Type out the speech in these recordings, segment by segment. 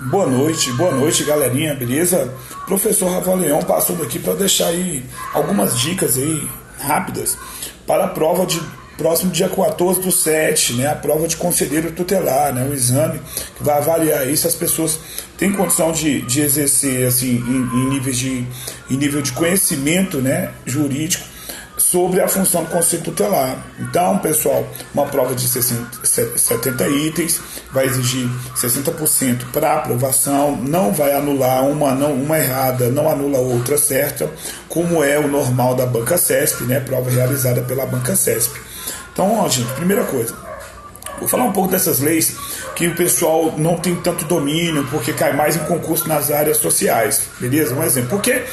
Boa noite, galerinha, beleza? Professor Rafael Leão passando aqui para deixar aí algumas dicas aí rápidas para a prova de próximo dia 14/7, né? A prova de conselheiro tutelar, né? O exame que vai avaliar aí se as pessoas têm condição de exercer assim em nível de conhecimento, né, jurídico sobre a função do Conselho Tutelar. Então, pessoal, uma prova de 70 itens, vai exigir 60% para aprovação, não vai anular uma errada, não anula outra certa, como é o normal da Banca CESP, né? Prova realizada pela Banca CESP. Então, ó, gente, primeira coisa, vou falar um pouco dessas leis que o pessoal não tem tanto domínio, porque cai mais em concurso nas áreas sociais, beleza? Um exemplo, por que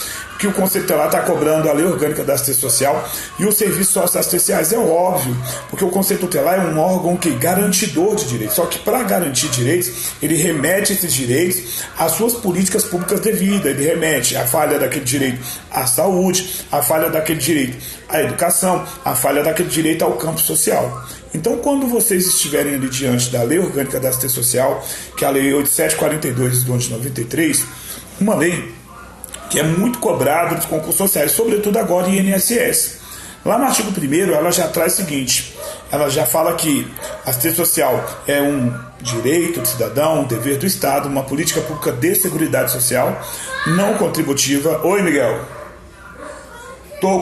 o Conselho Tutelar está cobrando a Lei Orgânica da Assistência Social e os serviços socioassistenciais? É óbvio, porque o Conselho Tutelar é um órgão que garantidor de direitos, só que para garantir direitos, ele remete esses direitos às suas políticas públicas devidas, ele remete a falha daquele direito à saúde, a falha daquele direito à educação, a falha daquele direito ao campo social. Então, quando vocês estiverem ali diante da Lei Orgânica da Assistência Social, que é a Lei 8742 do ano de 93, uma lei que é muito cobrada dos concursos sociais, sobretudo agora em INSS. Lá no artigo 1º, ela já traz o seguinte, ela já fala que a assistência social é um direito do cidadão, um dever do Estado, uma política pública de seguridade social não contributiva. Oi, Miguel. Estou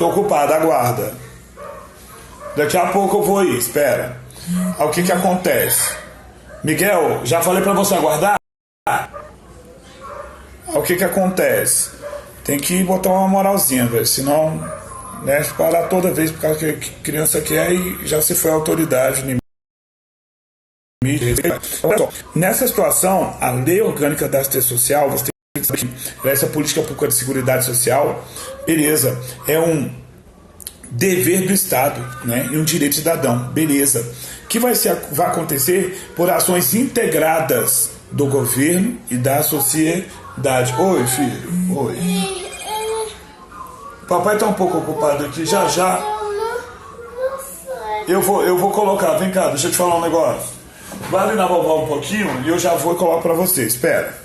ocupado, aguarda. Daqui a pouco eu vou aí, espera. Aí, o que acontece? Miguel, já falei pra você aguardar? Aí, o que acontece? Tem que botar uma moralzinha, velho, senão, né, parar toda vez por causa que criança quer e já se foi a autoridade. Nessa situação, a Lei Orgânica da Assistência Social, você tem que saber que essa política pública de seguridade social, beleza, é um dever do Estado, né, e um direito cidadão, beleza, que vai acontecer por ações integradas do governo e da sociedade. Oi, filho, oi. Papai tá um pouco ocupado aqui, já eu vou colocar, vem cá, deixa eu te falar um negócio. Vai ali na vovó um pouquinho e eu já vou e coloco pra você, espera.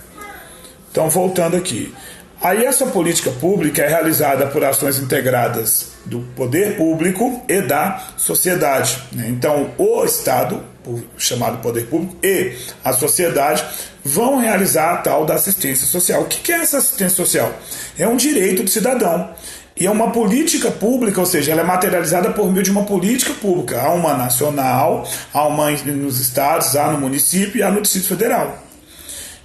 Então, voltando aqui. Aí essa política pública é realizada por ações integradas do poder público e da sociedade, né? Então, o Estado, chamado poder público, e a sociedade vão realizar a tal da assistência social. O que é essa assistência social? É um direito do cidadão. E é uma política pública, ou seja, ela é materializada por meio de uma política pública. Há uma nacional, há uma nos estados, há no município e há no Distrito Federal.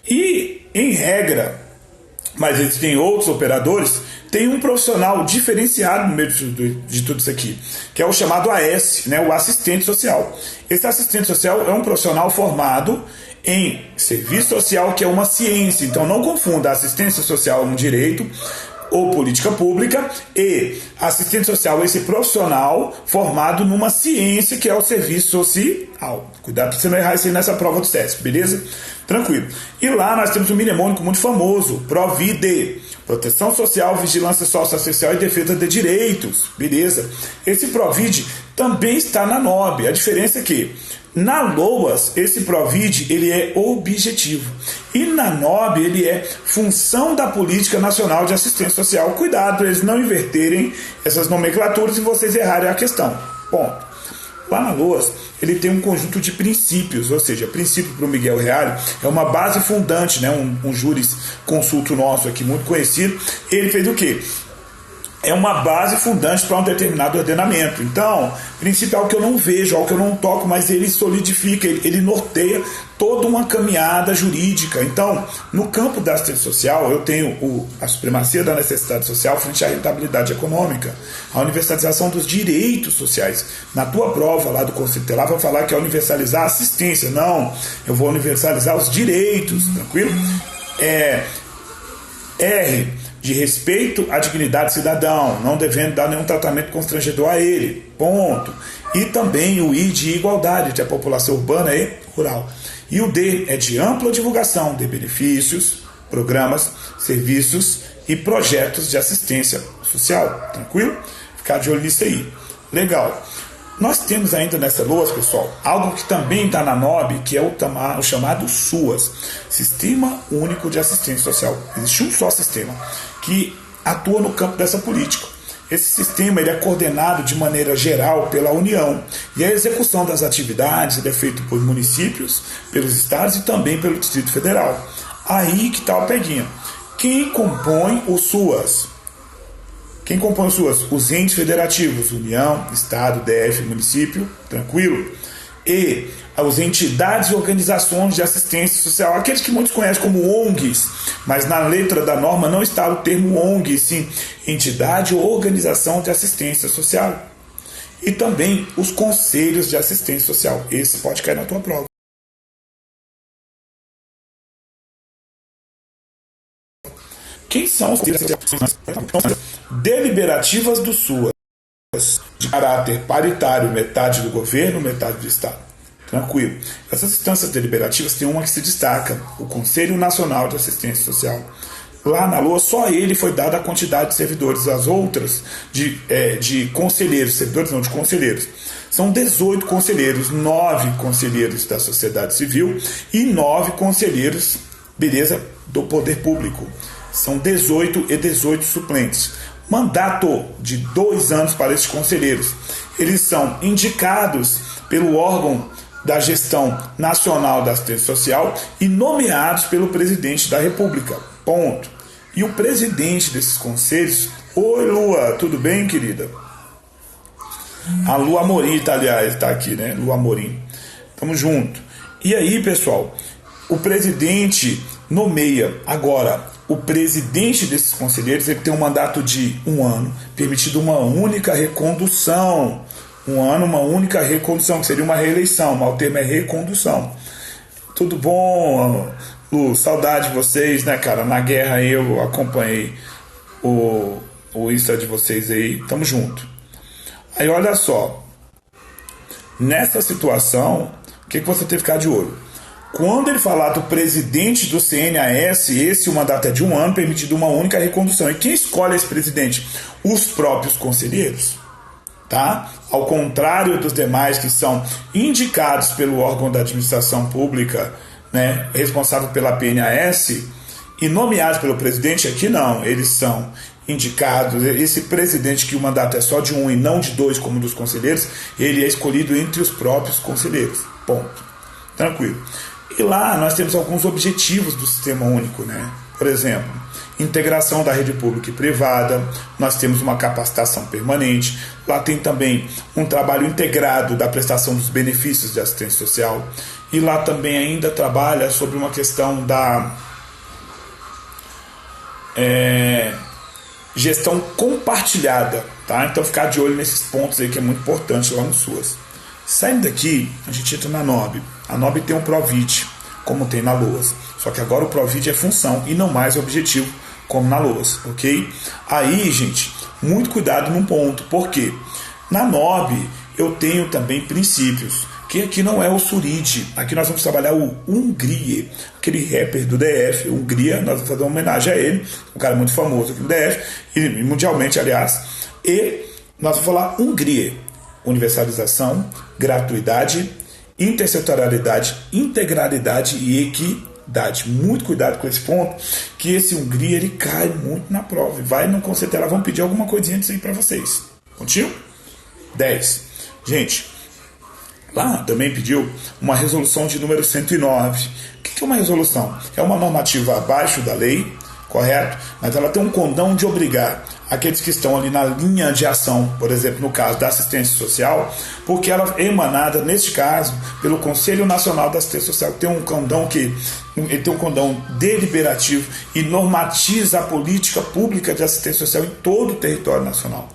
E, em regra, mas existem outros operadores, tem um profissional diferenciado no meio de tudo isso aqui, que é o chamado AS, né, o assistente social. Esse assistente social é um profissional formado em serviço social, que é uma ciência. Então não confunda assistência social um direito ou política pública e assistente social, esse profissional formado numa ciência que é o serviço social. Cuidado para você não errar isso aí nessa prova do CESP, beleza? Tranquilo. E lá nós temos um mnemônico muito famoso, PROVIDE, Proteção Social, Vigilância Socioassistencial e Defesa de Direitos, beleza? Esse PROVIDE também está na NOB, a diferença é que na LOAS, esse PROVIDE ele é objetivo e na NOB ele é função da Política Nacional de Assistência Social. Cuidado para eles não inverterem essas nomenclaturas e vocês errarem a questão. Ponto. Lá na LOAS, ele tem um conjunto de princípios, ou seja, princípio para o Miguel Reale é uma base fundante, né? Um jurisconsulto nosso aqui muito conhecido. Ele fez o quê? É uma base fundante para um determinado ordenamento. Então, princípio é algo que eu não vejo, algo que eu não toco, mas ele solidifica, ele norteia toda uma caminhada jurídica. Então, no campo da assistência social, eu tenho a supremacia da necessidade social frente à rentabilidade econômica, a universalização dos direitos sociais. Na tua prova lá do Conselho Tutelar vai falar que é universalizar a assistência. Não, eu vou universalizar os direitos, tranquilo? R, de respeito à dignidade do cidadão, não devendo dar nenhum tratamento constrangedor a ele, ponto. E também o I de igualdade entre a população urbana e rural. E o D é de ampla divulgação de benefícios, programas, serviços e projetos de assistência social, tranquilo? Ficar de olho nisso aí. Legal. Nós temos ainda nessa LOAS, pessoal, algo que também está na NOB, que é o chamado SUAS, Sistema Único de Assistência Social. Existe um só sistema que atua no campo dessa política. Esse sistema ele é coordenado de maneira geral pela União, e a execução das atividades é feita por municípios, pelos estados e também pelo Distrito Federal. Aí que está o peguinha. Quem compõe o SUAS? Quem compõe o SUAS? Os entes federativos, União, Estado, DF, município, tranquilo? E as entidades e organizações de assistência social, aqueles que muitos conhecem como ONGs, mas na letra da norma não está o termo ONG, sim entidade ou organização de assistência social. E também os conselhos de assistência social. Esse pode cair na tua prova. Quem são os deliberativas do SUAS, de caráter paritário, metade do governo, metade do Estado? Tranquilo. Essas instâncias deliberativas tem uma que se destaca, o Conselho Nacional de Assistência Social. Lá na LOA, só ele foi dada a quantidade de servidores, as outras de conselheiros, servidores não, de conselheiros. São 18 conselheiros, 9 conselheiros da sociedade civil e 9 conselheiros, beleza, do poder público. São 18 e 18 suplentes. Mandato de 2 anos para esses conselheiros. Eles são indicados pelo órgão da gestão nacional da assistência social e nomeados pelo presidente da República. Ponto. E o presidente desses conselhos... Oi, Lua, tudo bem, querida? A Lua Amorim, aliás, está aqui, né? Lua Amorim. Tamo junto. E aí, pessoal, o presidente nomeia. Agora, o presidente desses conselheiros ele tem um mandato de 1 ano, permitido uma única recondução. 1 ano, uma única recondução, que seria uma reeleição, mas o termo é recondução. Tudo bom, Lu? Saudade de vocês, né, cara? Na guerra aí eu acompanhei o Insta de vocês aí, tamo junto. Aí olha só, nessa situação, o que você tem que ficar de olho? Quando ele falar do presidente do CNAS, o mandato é de 1 ano, permitido uma única recondução. E quem escolhe esse presidente? Os próprios conselheiros. Tá? Ao contrário dos demais que são indicados pelo órgão da administração pública, né, responsável pela PNAS, e nomeados pelo presidente, aqui não, eles são indicados. Esse presidente que o mandato é só de 1 e não de 2 como dos conselheiros, ele é escolhido entre os próprios conselheiros. Ponto. Tranquilo. E lá nós temos alguns objetivos do Sistema Único, né? Por exemplo, integração da rede pública e privada, nós temos uma capacitação permanente, lá tem também um trabalho integrado da prestação dos benefícios de assistência social, e lá também ainda trabalha sobre uma questão da gestão compartilhada, tá? Então ficar de olho nesses pontos aí que é muito importante lá no SUAS. Saindo daqui, a gente entra na NOB. A NOB tem um PROVID, como tem na LOAS. Só que agora o PROVID é função e não mais objetivo, como na LOAS, ok? Aí, gente, muito cuidado num ponto. Por quê? Na NOB eu tenho também princípios, que aqui não é o SURID. Aqui nós vamos trabalhar o Hungria, aquele rapper do DF, Hungria, nós vamos fazer uma homenagem a ele, um cara muito famoso aqui no DF, e mundialmente, aliás. E nós vamos falar Hungria. Universalização, gratuidade, intersetorialidade, integralidade e equidade. Muito cuidado com esse ponto, que esse Hungria ele cai muito na prova. Vai no conceito, ela vão pedir alguma coisinha disso aí para vocês. Contigo? 10. Gente, lá também pediu uma resolução de número 109. O que é uma resolução? É uma normativa abaixo da lei, correto? Mas ela tem um condão de obrigar aqueles que estão ali na linha de ação, por exemplo, no caso da assistência social, porque ela é emanada, neste caso, pelo Conselho Nacional da Assistência Social, que tem um condão ele tem um condão deliberativo e normatiza a política pública de assistência social em todo o território nacional.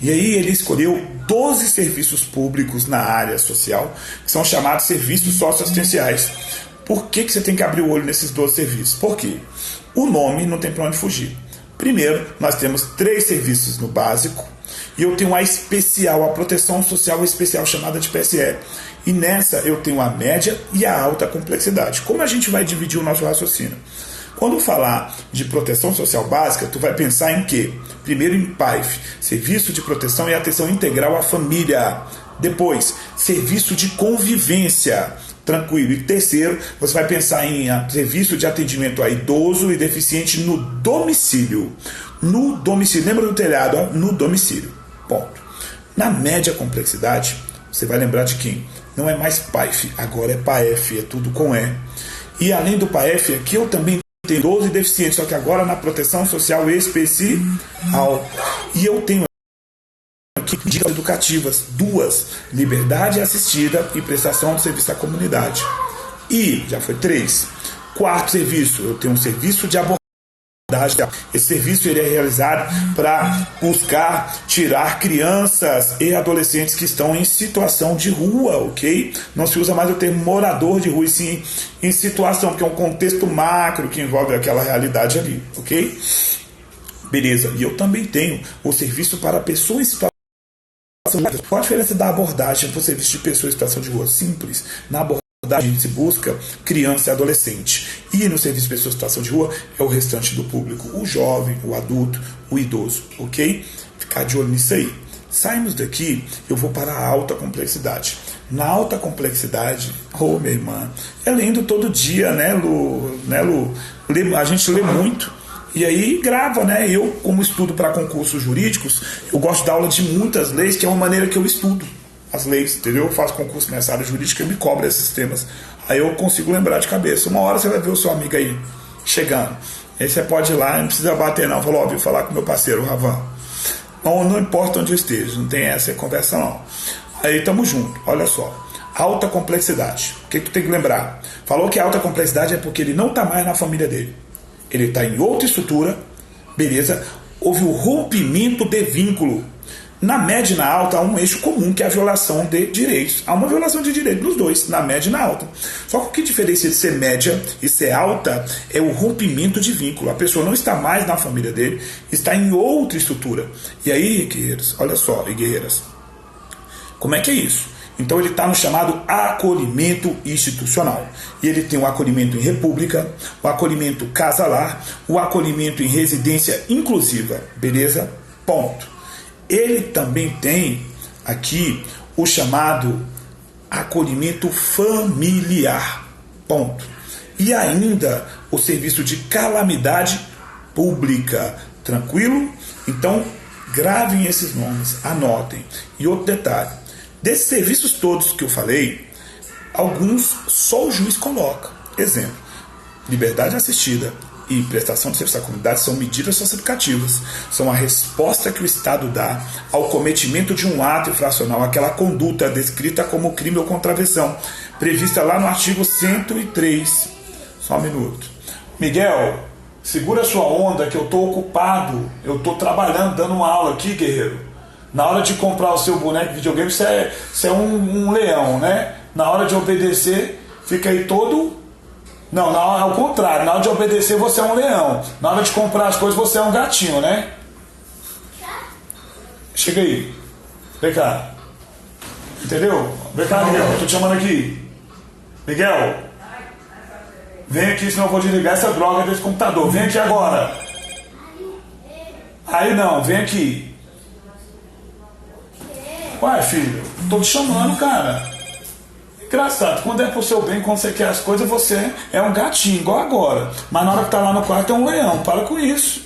E aí ele escolheu 12 serviços públicos na área social, que são chamados serviços socioassistenciais. Por que você tem que abrir o olho nesses 12 serviços? Por quê? O nome não tem para onde fugir. Primeiro, nós temos 3 serviços no básico e eu tenho a especial, a proteção social especial chamada de PSE. E nessa eu tenho a média e a alta complexidade. Como a gente vai dividir o nosso raciocínio? Quando falar de proteção social básica, tu vai pensar em quê? Primeiro em PAIF, Serviço de Proteção e Atenção Integral à Família. Depois, serviço de convivência, tranquilo. E terceiro, você vai pensar em serviço de atendimento a idoso e deficiente no domicílio. No domicílio, lembra do telhado? Ó? No domicílio. Ponto. Na média complexidade, você vai lembrar de quem? Não é mais PAEF, agora é PAEF, é tudo com E. E além do PAEF, aqui eu também tenho idoso e deficiente, só que agora na proteção social especial. E eu tenho aqui dicas educativas, 2, liberdade assistida e prestação de serviço à comunidade. E, já foi 3. Quarto serviço, eu tenho um serviço de abordagem. Esse serviço ele é realizado para buscar tirar crianças e adolescentes que estão em situação de rua, ok? Não se usa mais o termo morador de rua, e sim em situação, porque é um contexto macro que envolve aquela realidade ali, ok? Beleza, e eu também tenho o serviço para pessoas em situação. Qual a diferença da abordagem para o serviço de pessoas em situação de rua? Simples. Na abordagem a gente busca criança e adolescente. E no serviço de pessoas em situação de rua é o restante do público. O jovem, o adulto, o idoso. Ok? Ficar de olho nisso aí. Saímos daqui, eu vou para a alta complexidade. Na alta complexidade, minha irmã, é lendo todo dia, né, Lu? A gente lê muito. E aí grava, né? Eu, como estudo para concursos jurídicos, eu gosto de dar aula de muitas leis, que é uma maneira que eu estudo as leis, entendeu? Eu faço concurso nessa área jurídica e me cobro esses temas. Aí eu consigo lembrar de cabeça. Uma hora você vai ver o seu amigo aí chegando. Aí você pode ir lá, não precisa bater não. Falou, vim falar com meu parceiro, o Ravan. Não importa onde eu esteja, não tem essa conversa não. Aí tamo junto, olha só. Alta complexidade. O que tu tem que lembrar? Falou que alta complexidade é porque ele não está mais na família dele. Ele está em outra estrutura, beleza? Houve o rompimento de vínculo. Na média e na alta há um eixo comum, que é a violação de direitos. Há uma violação de direitos nos dois, na média e na alta. Só que o que diferencia de ser média e ser alta é o rompimento de vínculo. A pessoa não está mais na família dele, está em outra estrutura. E aí, guerreiros, olha só, e guerreiras, como é que é isso? Então ele está no chamado acolhimento institucional. E ele tem o acolhimento em república, o acolhimento casalar, o acolhimento em residência inclusiva. Beleza? Ponto. Ele também tem aqui o chamado acolhimento familiar. Ponto. E ainda o serviço de calamidade pública. Tranquilo? Então gravem esses nomes, anotem. E outro detalhe. Desses serviços todos que eu falei, alguns só o juiz coloca. Exemplo, liberdade assistida e prestação de serviço à comunidade são medidas socioeducativas. São a resposta que o Estado dá ao cometimento de um ato infracional, aquela conduta descrita como crime ou contravenção, prevista lá no artigo 103. Só um minuto. Miguel, segura sua onda que eu estou ocupado. Eu estou trabalhando, dando uma aula aqui, guerreiro. Na hora de comprar o seu boneco de videogame, você é um leão, né? Na hora de obedecer, fica aí todo... Não, ao contrário. Na hora de obedecer, você é um leão. Na hora de comprar as coisas, você é um gatinho, né? Chega aí. Vem cá. Entendeu? Vem cá, Miguel. Eu tô te chamando aqui. Miguel. Vem aqui, senão eu vou desligar essa droga desse computador. Vem aqui agora. Aí não, vem aqui. Ué, filho, tô te chamando, cara. Engraçado, quando é pro seu bem, quando você quer as coisas, você é um gatinho, igual agora. Mas na hora que tá lá no quarto é um leão, para com isso.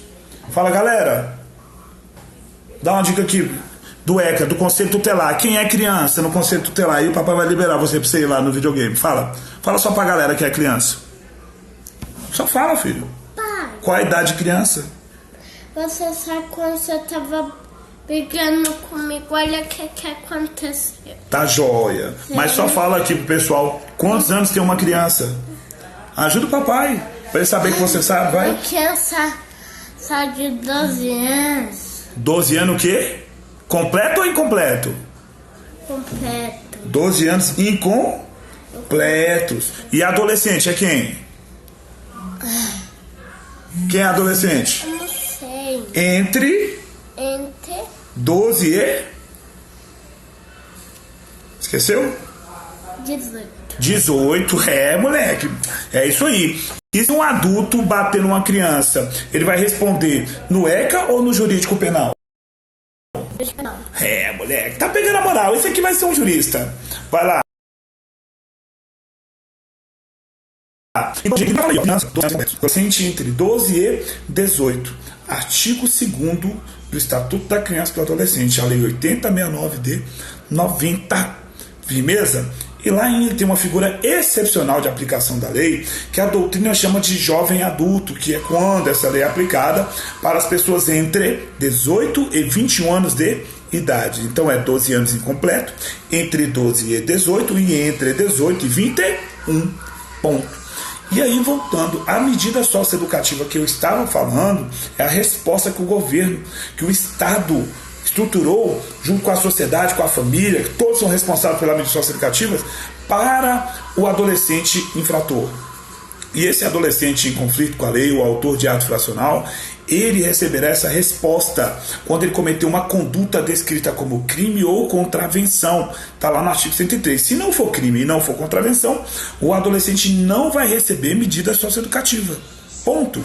Fala, galera. Dá uma dica aqui do ECA, do Conselho Tutelar. Quem é criança no Conselho Tutelar? E o papai vai liberar você pra você ir lá no videogame. Fala só pra galera que é criança. Só fala, filho. Pai. Qual a idade de criança? Você sabe quando você tava brigando comigo, olha o que aconteceu. Tá joia. Sim. Mas só fala aqui pro pessoal, quantos anos tem uma criança? Ajuda o papai, pra ele saber que você sabe, vai. Uma criança só de 12 anos. 12 anos o quê? Completo ou incompleto? Completo. 12 anos incompletos. E adolescente é quem? Quem é adolescente? Eu não sei. Entre 12 e... Esqueceu? 18, moleque. É isso aí. E se um adulto bater numa criança, ele vai responder no ECA ou no jurídico penal? É, moleque, tá pegando a moral. Esse aqui vai ser um jurista. Vai lá. Adolescente entre 12 e 18. Artigo 2º do Estatuto da Criança e do Adolescente, a Lei 8069 de 90. Firmeza? E lá ainda tem uma figura excepcional de aplicação da lei, que a doutrina chama de jovem adulto, que é quando essa lei é aplicada para as pessoas entre 18 e 21 anos de idade. Então é 12 anos incompleto, entre 12 e 18 e entre 18 e 21. Ponto. E aí, voltando, a medida socioeducativa que eu estava falando é a resposta que o governo, que o Estado estruturou junto com a sociedade, com a família, que todos são responsáveis pelas medidas socioeducativas, para o adolescente infrator. E esse adolescente em conflito com a lei, o autor de ato infracional, ele receberá essa resposta quando ele cometer uma conduta descrita como crime ou contravenção. Está lá no artigo 103. Se não for crime e não for contravenção, o adolescente não vai receber medida socioeducativa. Ponto.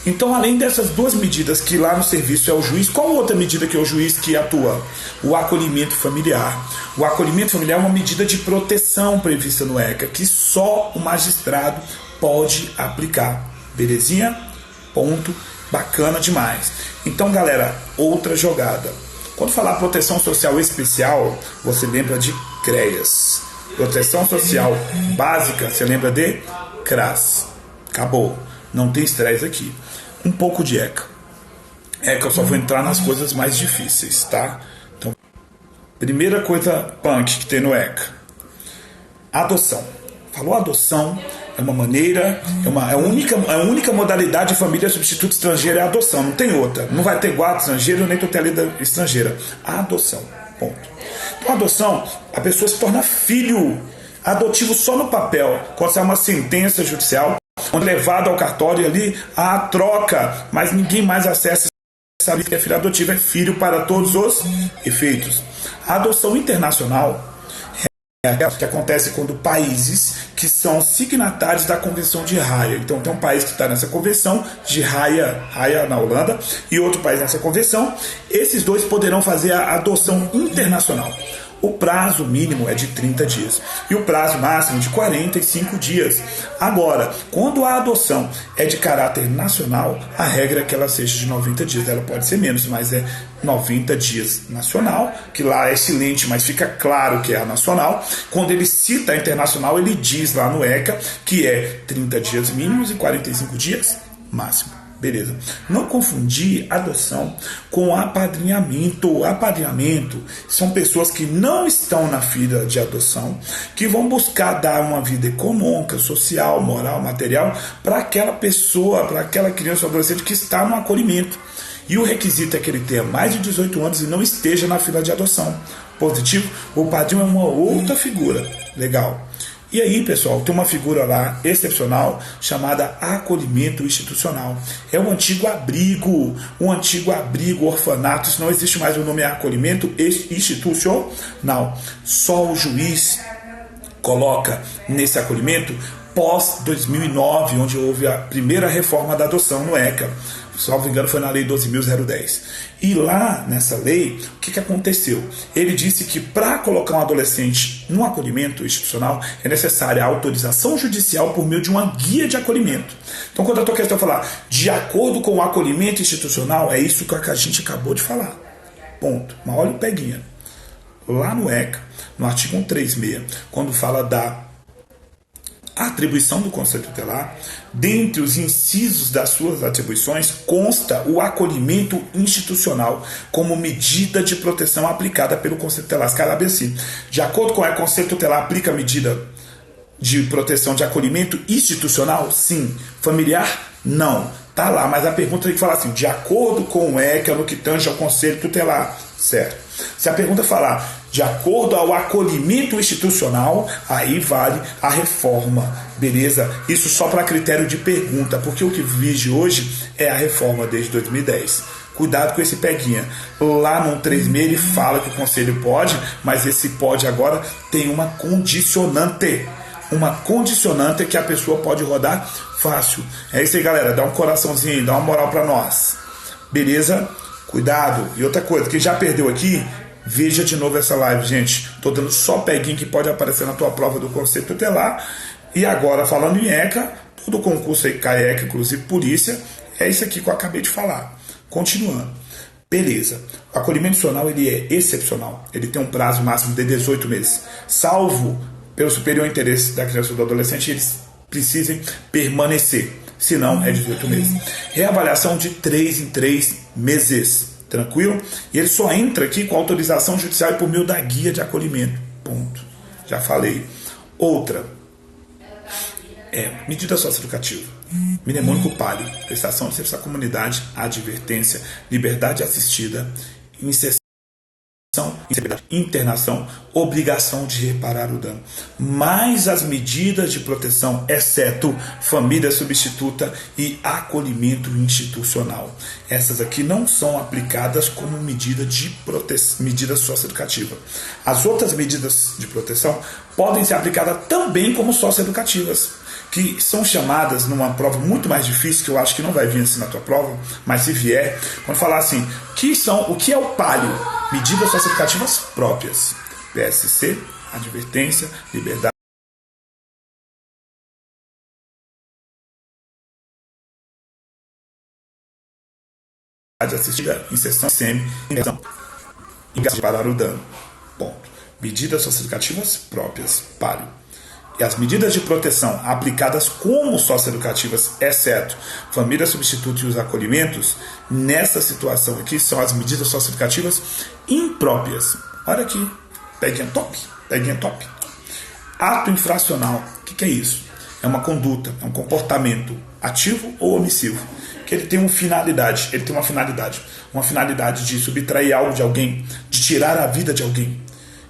Então, além dessas duas medidas que lá no serviço é o juiz, qual outra medida que é o juiz que atua? O acolhimento familiar. O acolhimento familiar é uma medida de proteção prevista no ECA, que só o magistrado pode aplicar. Belezinha? Ponto. Bacana demais. Então, galera, outra jogada. Quando falar proteção social especial, você lembra de CREAS. Proteção social básica, você lembra de CRAS. Acabou. Não tem estresse aqui. Um pouco de ECA. ECA eu só vou entrar nas coisas mais difíceis, tá? Então, primeira coisa punk que tem no ECA. Adoção. Falou adoção, é uma maneira, a única modalidade de família substituto estrangeira é a adoção, não tem outra. Não vai ter guarda estrangeiro nem tutela estrangeira. A adoção, ponto. Então, a adoção, a pessoa se torna filho adotivo só no papel, quando sai uma sentença judicial, quando é levado ao cartório ali, a troca, mas ninguém mais acessa, sabe que é filho adotivo, é filho para todos os efeitos. A adoção internacional que acontece quando países que são signatários da Convenção de Haia. Então tem um país que está nessa convenção de Haia na Holanda, e outro país nessa convenção. Esses dois poderão fazer a adoção internacional. O prazo mínimo é de 30 dias e o prazo máximo de 45 dias. Agora, quando a adoção é de caráter nacional, a regra é que ela seja de 90 dias. Ela pode ser menos, mas é 90 dias nacional, que lá é excelente, mas fica claro que é a nacional. Quando ele cita a internacional, ele diz lá no ECA que é 30 dias mínimos e 45 dias máximo. Beleza. Não confundir adoção com apadrinhamento. Apadrinhamento são pessoas que não estão na fila de adoção, que vão buscar dar uma vida econômica, social, moral, material para aquela pessoa, para aquela criança ou adolescente que está no acolhimento. E o requisito é que ele tenha mais de 18 anos e não esteja na fila de adoção. Positivo, o padrinho é uma outra figura. Legal. E aí, pessoal, tem uma figura lá excepcional chamada acolhimento institucional. É um antigo abrigo, orfanato. Isso não existe mais, o nome é acolhimento institucional. Só o juiz coloca nesse acolhimento pós 2009, onde houve a primeira reforma da adoção no ECA. Salvo engano, foi na Lei 12.010. E lá nessa lei, o que aconteceu? Ele disse que para colocar um adolescente no acolhimento institucional é necessária a autorização judicial por meio de uma guia de acolhimento. Então, quando a tua questão falar de acordo com o acolhimento institucional, é isso que a gente acabou de falar. Ponto. Mas olha o peguinha. Lá no ECA, no artigo 136, quando fala da a atribuição do Conselho Tutelar, dentre os incisos das suas atribuições, consta o acolhimento institucional como medida de proteção aplicada pelo Conselho Tutelar. Cabe assim, de acordo com o Conselho Tutelar, aplica a medida de proteção de acolhimento institucional? Sim. Familiar? Não. Tá lá, mas a pergunta tem que falar assim, de acordo com o ECA no que tange ao Conselho Tutelar. Certo. Se a pergunta falar de acordo ao acolhimento institucional, aí vale a reforma, beleza? Isso só para critério de pergunta, porque o que vige hoje é a reforma desde 2010. Cuidado com esse peguinha. Lá no 136 ele fala que o conselho pode, mas esse pode agora tem uma condicionante. Uma condicionante que a pessoa pode rodar fácil. É isso aí, galera. Dá um coraçãozinho aí, dá uma moral para nós. Beleza? Cuidado. E outra coisa, quem já perdeu aqui, veja de novo essa live, gente. Estou dando só peguinho que pode aparecer na tua prova do Conselho Tutelar. E agora, falando em ECA, todo concurso aí cai ECA, inclusive polícia, é isso aqui que eu acabei de falar. Continuando. Beleza. O acolhimento institucional, ele é excepcional. Ele tem um prazo máximo de 18 meses. Salvo pelo superior interesse da criança ou do adolescente, eles precisem permanecer. Se não, é 18 meses. Reavaliação de 3 em 3 meses. Tranquilo? E ele só entra aqui com autorização judicial e por meio da guia de acolhimento. Ponto. Já falei. Outra. Medida socioeducativa. Mnemônico palio. Prestação de serviço à comunidade. Advertência. Liberdade assistida. Inserção. Internação, obrigação de reparar o dano, mais as medidas de proteção, exceto família substituta e acolhimento institucional. Essas aqui não são aplicadas como medida socioeducativa. As outras medidas de proteção podem ser aplicadas também como socioeducativas, que são chamadas numa prova muito mais difícil, que eu acho que não vai vir assim na tua prova, mas se vier, vamos falar assim, o que é o palio? Medidas socioeducativas próprias. PSC, advertência, liberdade assistida, inserção inserção, de parar o dano. Ponto. Medidas socioeducativas próprias, palio. E as medidas de proteção aplicadas como socioeducativas, exceto família substituta e os acolhimentos, nessa situação aqui são as medidas socioeducativas impróprias. Olha aqui, peguinha top. Ato infracional, o que é isso? É uma conduta, é um comportamento ativo ou omissivo, que ele tem uma finalidade, uma finalidade de subtrair algo de alguém, de tirar a vida de alguém.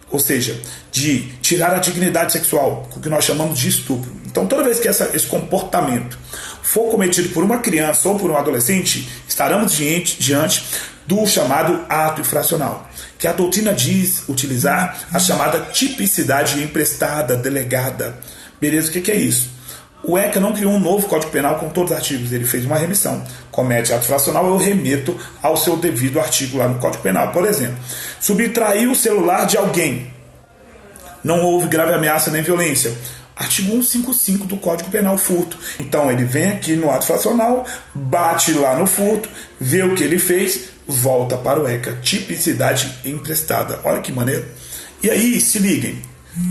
Ou seja, de tirar a dignidade sexual, o que nós chamamos de estupro. Então, toda vez que esse comportamento for cometido por uma criança ou por um adolescente, estaremos diante do chamado ato infracional, que a doutrina diz utilizar a chamada tipicidade emprestada, delegada. Beleza, o que é isso? O ECA não criou um novo Código Penal com todos os artigos, ele fez uma remissão. Comete ato infracional, eu remeto ao seu devido artigo lá no Código Penal. Por exemplo, subtrair o celular de alguém. Não houve grave ameaça nem violência. Artigo 155 do Código Penal, furto. Então ele vem aqui no ato infracional, bate lá no furto, vê o que ele fez, volta para o ECA. Tipicidade emprestada. Olha que maneiro. E aí, se liguem.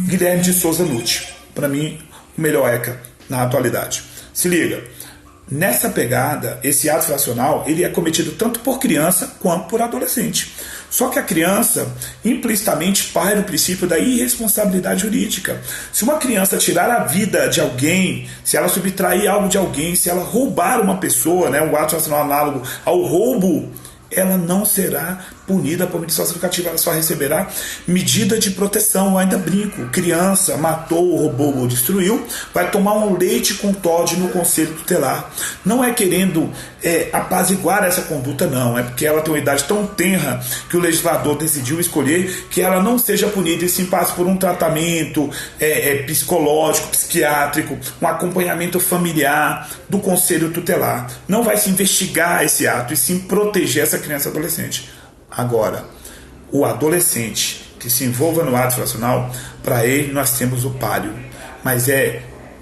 Guilherme de Souza Nutti. Para mim, o melhor ECA na atualidade. Se liga, nessa pegada, esse ato infracional, ele é cometido tanto por criança quanto por adolescente. Só que a criança implicitamente parte do princípio da irresponsabilidade jurídica. Se uma criança tirar a vida de alguém, se ela subtrair algo de alguém, se ela roubar uma pessoa, né, um ato infracional análogo ao roubo, ela não será punida por medida socioeducativa, ela só receberá medida de proteção. Eu ainda brinco, criança matou, roubou ou destruiu, vai tomar um leite com Toddy no Conselho Tutelar. Não é querendo apaziguar essa conduta, não, é porque ela tem uma idade tão tenra que o legislador decidiu escolher que ela não seja punida e sim passe por um tratamento psicológico, psiquiátrico, um acompanhamento familiar do Conselho Tutelar. Não vai se investigar esse ato e sim proteger essa criança e adolescente. Agora, o adolescente que se envolva no ato infracional, para ele nós temos o palio. Mas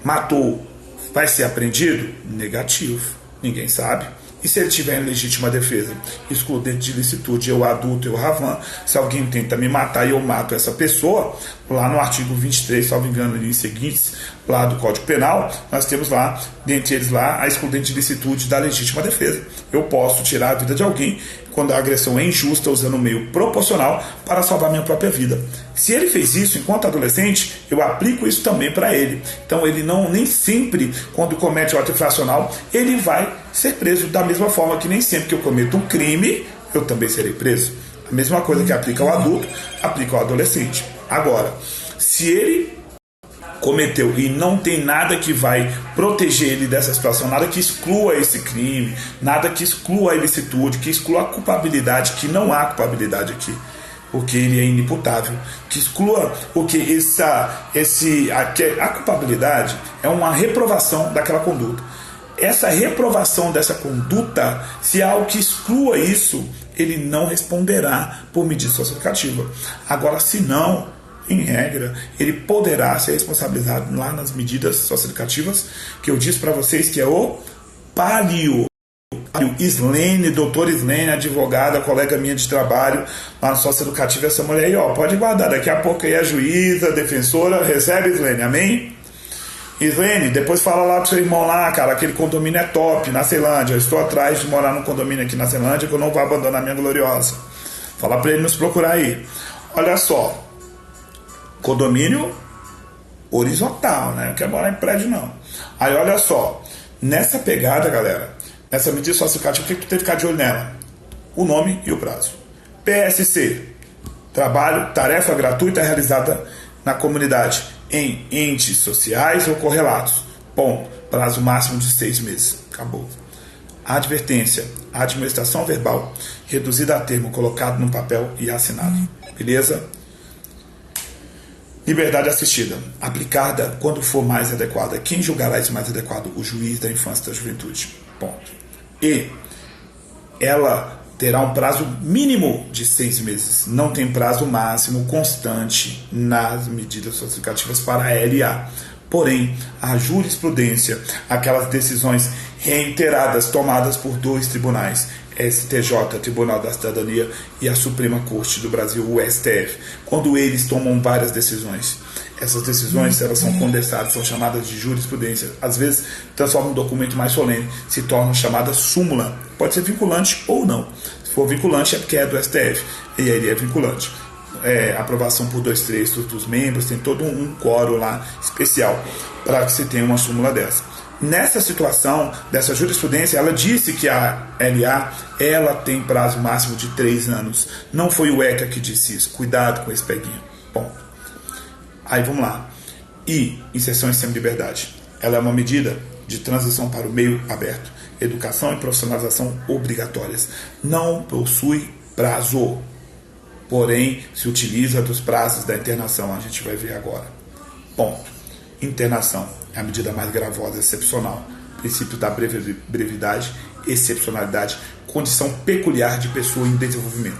matou, vai ser apreendido? Negativo, ninguém sabe. E se ele tiver em legítima defesa, excludente de licitude, eu adulto, eu Ravan, se alguém tenta me matar e eu mato essa pessoa, lá no artigo 23, salvo engano, e seguintes, lá do Código Penal, nós temos lá, dentre eles lá, a excludente de licitude da legítima defesa. Eu posso tirar a vida de alguém quando a agressão é injusta, usando o meio proporcional para salvar minha própria vida. Se ele fez isso enquanto adolescente, eu aplico isso também para ele. Então ele nem sempre, quando comete o ato infracional, ele vai ser preso da mesma forma que nem sempre que eu cometo um crime, eu também serei preso. A mesma coisa que aplica ao adulto, aplica ao adolescente. Agora, se ele cometeu e não tem nada que vai proteger ele dessa situação, nada que exclua esse crime, nada que exclua a ilicitude, que exclua a culpabilidade, que não há culpabilidade aqui, porque ele é inimputável, que exclua o que a culpabilidade é uma reprovação daquela conduta. Essa reprovação dessa conduta, se há algo que exclua isso, ele não responderá por medida socioeducativa. Agora, se não, em regra, ele poderá ser responsabilizado lá nas medidas socioeducativas, que eu disse para vocês que é o PALIO. Islene, doutora Islene, advogada, colega minha de trabalho lá no socioeducativo, essa mulher aí, ó, pode guardar, daqui a pouco aí a juíza, a defensora, recebe, Islene, amém? Islene, depois fala lá pro seu irmão lá, cara, aquele condomínio é top, na Ceilândia, eu estou atrás de morar num condomínio aqui na Ceilândia, que eu não vou abandonar minha gloriosa. Fala pra ele nos procurar aí. Olha só, condomínio horizontal, né, não quer morar em prédio não. Aí olha só, nessa pegada, galera, nessa medida socioeducativa, o que tu tem que ficar de olho nela? O nome e o prazo. PSC, trabalho, tarefa gratuita realizada na comunidade em entes sociais ou correlatos. Ponto. Prazo máximo de 6 meses. Acabou. Advertência. Administração verbal reduzida a termo, colocado no papel e assinado. Beleza? Liberdade assistida. Aplicada quando for mais adequada. Quem julgará isso mais adequado? O juiz da infância e da juventude. Ponto. E ela terá um prazo mínimo de 6 meses. Não tem prazo máximo constante nas medidas socioeducativas para a LA. Porém, a jurisprudência, aquelas decisões reiteradas tomadas por 2 tribunais, STJ, Tribunal da Cidadania, e a Suprema Corte do Brasil, o STF, quando eles tomam várias decisões, essas decisões, elas são condensadas, são chamadas de jurisprudência. Às vezes, transforma um documento mais solene, se torna chamada súmula. Pode ser vinculante ou não. Se for vinculante, é porque é do STF, e aí ele é vinculante. Aprovação por 2/3 dos membros, tem todo um quórum lá especial para que se tenha uma súmula dessa. Nessa situação, dessa jurisprudência, ela disse que a LA, ela tem prazo máximo de 3 anos. Não foi o ECA que disse isso. Cuidado com esse peguinho. Ponto. Aí vamos lá. E inserção em semi-liberdade. Ela é uma medida de transição para o meio aberto. Educação e profissionalização obrigatórias. Não possui prazo. Porém, se utiliza dos prazos da internação. A gente vai ver agora. Ponto. Internação é a medida mais gravosa, excepcional. Princípio da brevidade, excepcionalidade, condição peculiar de pessoa em desenvolvimento.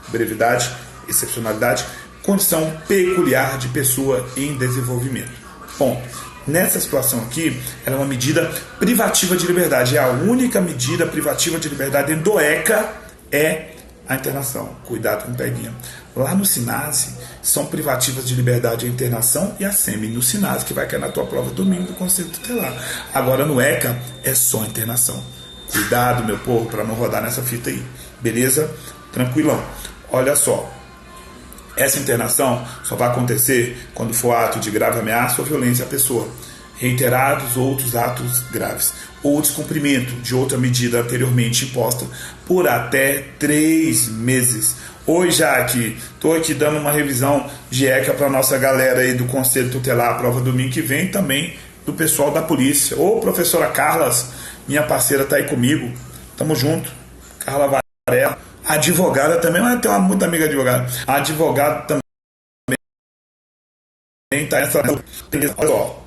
Brevidade, excepcionalidade, condição peculiar de pessoa em desenvolvimento. Ponto. Nessa situação aqui, ela é uma medida privativa de liberdade. É a única medida privativa de liberdade dentro do ECA, é a internação. Cuidado com o peguinha. Lá no SINASE, são privativas de liberdade a internação e a SEMI. No SINASE, que vai cair na tua prova domingo do Conselho Tutelar. Agora no ECA, é só internação. Cuidado, meu povo, para não rodar nessa fita aí. Beleza? Tranquilão. Olha só. Essa internação só vai acontecer quando for ato de grave ameaça ou violência à pessoa, reiterados outros atos graves, ou descumprimento de outra medida anteriormente imposta por até 3 meses. Oi, Jaque, estou aqui dando uma revisão de ECA para nossa galera aí do Conselho Tutelar, a prova domingo que vem, também do pessoal da polícia. Ô, professora Carlas, minha parceira, está aí comigo, tamo junto. Carla Varela, advogada também, mas tem uma muita amiga advogada. A advogada também está essa. Olha só.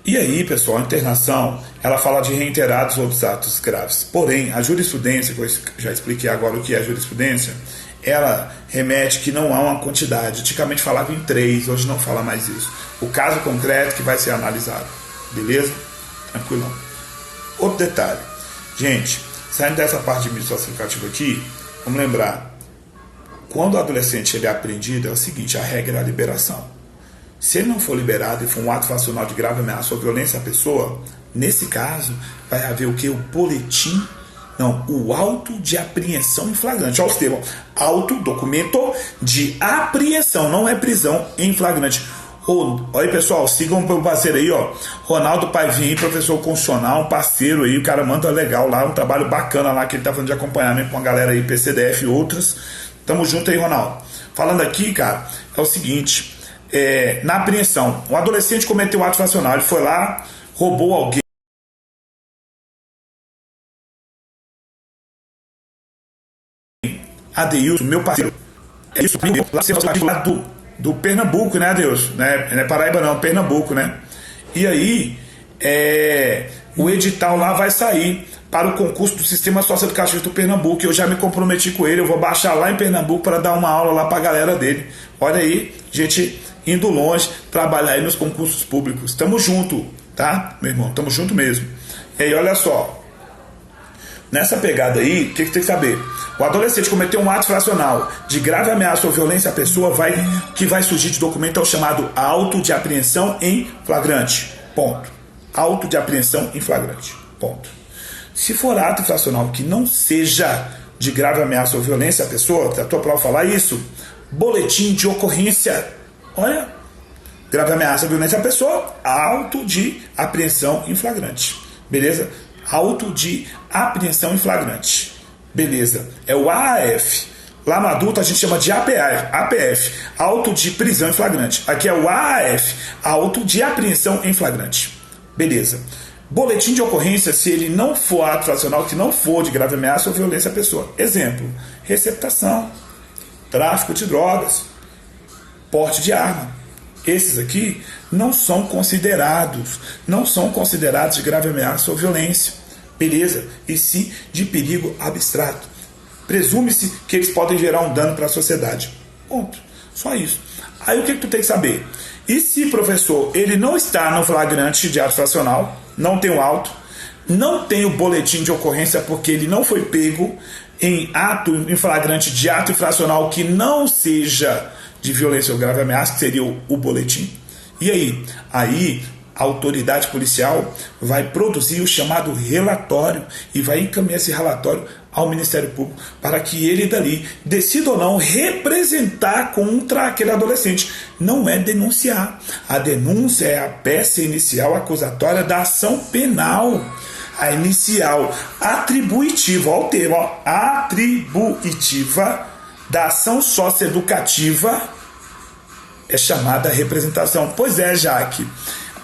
E aí, pessoal, a internação, ela fala de reiterados outros atos graves. Porém, a jurisprudência, que eu já expliquei agora o que é a jurisprudência, ela remete que não há uma quantidade. Antigamente falava em 3, hoje não fala mais isso. O caso concreto que vai ser analisado. Beleza? Tranquilão. Outro detalhe. Gente, saindo dessa parte de medida socioeducativa aqui, vamos lembrar, quando o adolescente ele é apreendido, é o seguinte, a regra é a liberação. Se ele não for liberado e for um ato facional de grave ameaça ou violência à pessoa, nesse caso, vai haver o que? O boletim, não, o auto de apreensão em flagrante. Olha os termos, auto, documento de apreensão, não é prisão em flagrante. Olha aí, pessoal, sigam o meu parceiro aí, ó, Ronaldo Paivinho, professor constitucional, um parceiro aí, o cara manda legal lá, um trabalho bacana lá, que ele tá fazendo de acompanhamento com a galera aí, PCDF e outros. Tamo junto aí, Ronaldo. Falando aqui, cara, é o seguinte, na apreensão, um adolescente cometeu um ato facional, ele foi lá, roubou alguém, Adeilson, meu parceiro, é isso, lá do Pernambuco, né, Adeilson? Não é Paraíba não, Pernambuco, né? E aí, o edital lá vai sair para o concurso do Sistema Socioeducativo do Pernambuco. Eu já me comprometi com ele, eu vou baixar lá em Pernambuco para dar uma aula lá para a galera dele. Olha aí, gente indo longe, trabalhar aí nos concursos públicos. Tamo junto, tá, meu irmão? Tamo junto mesmo. E aí, olha só. Nessa pegada aí, o que tem que saber? O adolescente cometeu um ato infracional de grave ameaça ou violência à pessoa, que vai surgir de documento é o chamado auto de apreensão em flagrante. Ponto. Auto de apreensão em flagrante. Ponto. Se for ato infracional que não seja de grave ameaça ou violência à pessoa, a tua prova falar isso, boletim de ocorrência. Olha, grave ameaça ou violência à pessoa, auto de apreensão em flagrante. Beleza? Auto de apreensão em flagrante. Beleza. É o AAF. Lá no adulto a gente chama de APF. Auto de prisão em flagrante. Aqui é o AAF. Auto de apreensão em flagrante. Beleza. Boletim de ocorrência, se ele não for ato infracional, que não for de grave ameaça ou violência à pessoa. Exemplo. Receptação. Tráfico de drogas. Porte de arma. Esses aqui não são considerados de grave ameaça ou violência, beleza? E sim de perigo abstrato. Presume-se que eles podem gerar um dano para a sociedade. Ponto. Só isso. Aí o que tu tem que saber? E se, professor, ele não está no flagrante de ato infracional, não tem o auto, não tem o boletim de ocorrência porque ele não foi pego em flagrante de ato infracional que não seja de violência ou grave ameaça, que seria o boletim. E aí? Aí a autoridade policial vai produzir o chamado relatório e vai encaminhar esse relatório ao Ministério Público para que ele dali decida ou não representar contra aquele adolescente. Não é denunciar. A denúncia é a peça inicial acusatória da ação penal. A inicial atribuitiva, olha o termo, atribuitiva da ação socioeducativa é chamada representação. Pois é, Jaque.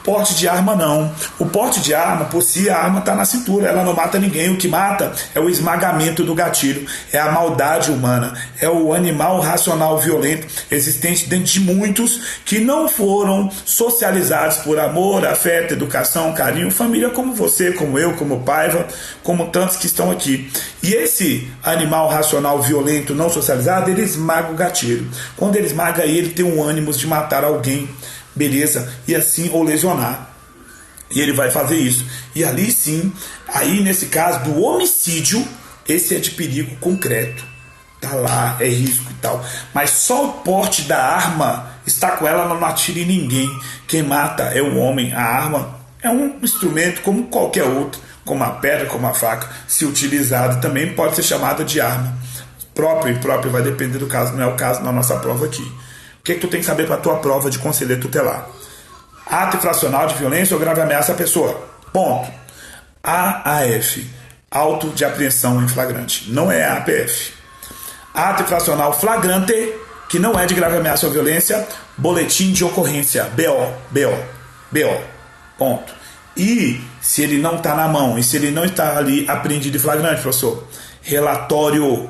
Porte de arma não. O porte de arma, por si, a arma está na cintura, ela não mata ninguém. O que mata é o esmagamento do gatilho, é a maldade humana, é o animal racional violento existente dentro de muitos que não foram socializados por amor, afeto, educação, carinho, família, como você, como eu, como Paiva, como tantos que estão aqui. E esse animal racional violento não socializado, ele esmaga o gatilho. Quando ele esmaga ele tem um ânimo de matar alguém, beleza? E assim, ou lesionar. E ele vai fazer isso. E ali sim, aí nesse caso do homicídio, esse é de perigo concreto. Tá lá, é risco e tal. Mas só o porte da arma, está com ela, não atira em ninguém. Quem mata é o homem. A arma é um instrumento como qualquer outro, como a pedra, como a faca, se utilizada, também pode ser chamada de arma. Próprio e próprio vai depender do caso, não é o caso na nossa prova aqui. O que tu tem que saber para a tua prova de conselheiro tutelar? Ato infracional de violência ou grave ameaça à pessoa. Ponto. AAF. Auto de apreensão em flagrante. Não é APF. Ato infracional flagrante, que não é de grave ameaça ou violência. Boletim de ocorrência. BO. Ponto. E se ele não está na mão, e se ele não está ali apreendido em flagrante, professor? Relatório.